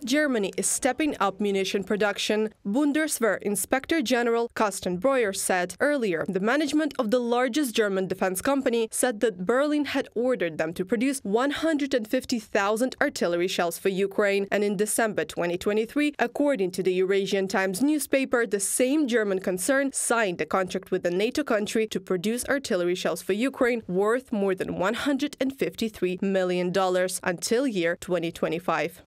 Germany is stepping up munition production. Bundeswehr Inspector General Carsten Breuer said earlier the management of the largest German defense company said that Berlin had ordered them to produce 150,000 artillery shells for Ukraine. And in December 2023, according to the Eurasian Times newspaper, the same German concern signed a contract with a NATO country to produce artillery shells for Ukraine worth more than $153 million until year 2025.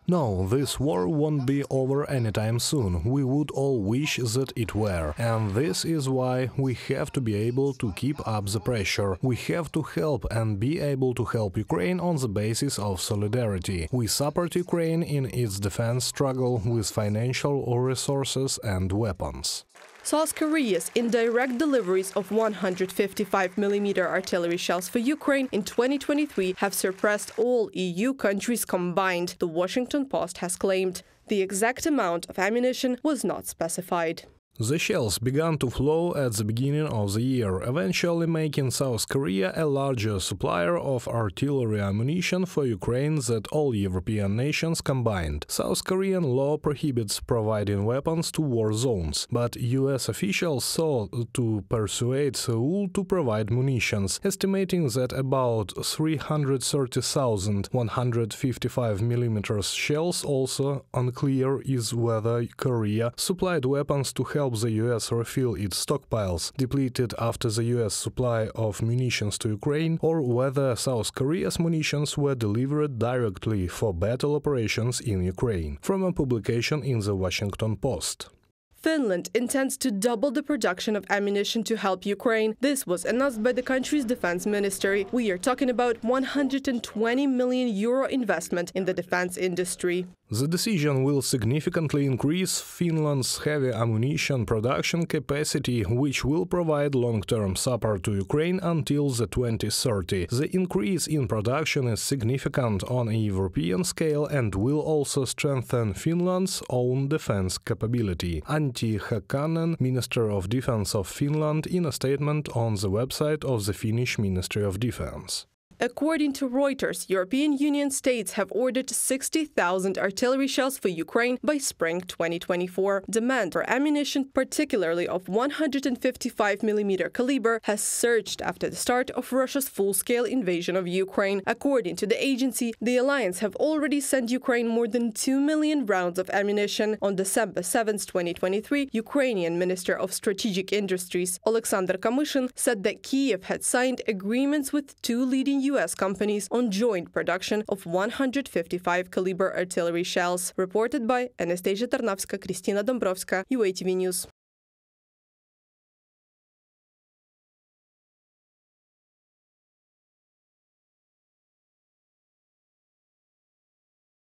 No, this war won't be over anytime soon. We would all wish that it were. And this is why we have to be able to keep up the pressure. We have to help and be able to help Ukraine on the basis of solidarity. We support Ukraine in its defense struggle with financial resources and weapons. South Korea's indirect deliveries of 155mm artillery shells for Ukraine in 2023 have surpassed all EU countries combined, the Washington Post has claimed. The exact amount of ammunition was not specified. The shells began to flow at the beginning of the year, eventually making South Korea a larger supplier of artillery ammunition for Ukraine than all European nations combined. South Korean law prohibits providing weapons to war zones, but US officials sought to persuade Seoul to provide munitions, estimating that about 330,000 155mm shells. Also unclear is whether Korea supplied weapons to help the US refill its stockpiles, depleted after the US supply of munitions to Ukraine, or whether South Korea's munitions were delivered directly for battle operations in Ukraine. From a publication in the Washington Post. Finland intends to double the production of ammunition to help Ukraine. This was announced by the country's defense ministry. We are talking about €120 million investment in the defense industry. The decision will significantly increase Finland's heavy ammunition production capacity, which will provide long-term support to Ukraine until the 2030. The increase in production is significant on a European scale and will also strengthen Finland's own defense capability. Antti Häkkänen, Minister of Defense of Finland, in a statement on the website of the Finnish Ministry of Defense. According to Reuters, European Union states have ordered 60,000 artillery shells for Ukraine by spring 2024. Demand for ammunition, particularly of 155mm caliber, has surged after the start of Russia's full-scale invasion of Ukraine. According to the agency, the alliance have already sent Ukraine more than 2 million rounds of ammunition. On December 7, 2023, Ukrainian Minister of Strategic Industries Oleksandr Kamyshin said that Kyiv had signed agreements with two leading US companies on joint production of 155 caliber artillery shells. Reported by Anastasia Tarnavska, Kristina Dombrovska, UATV News.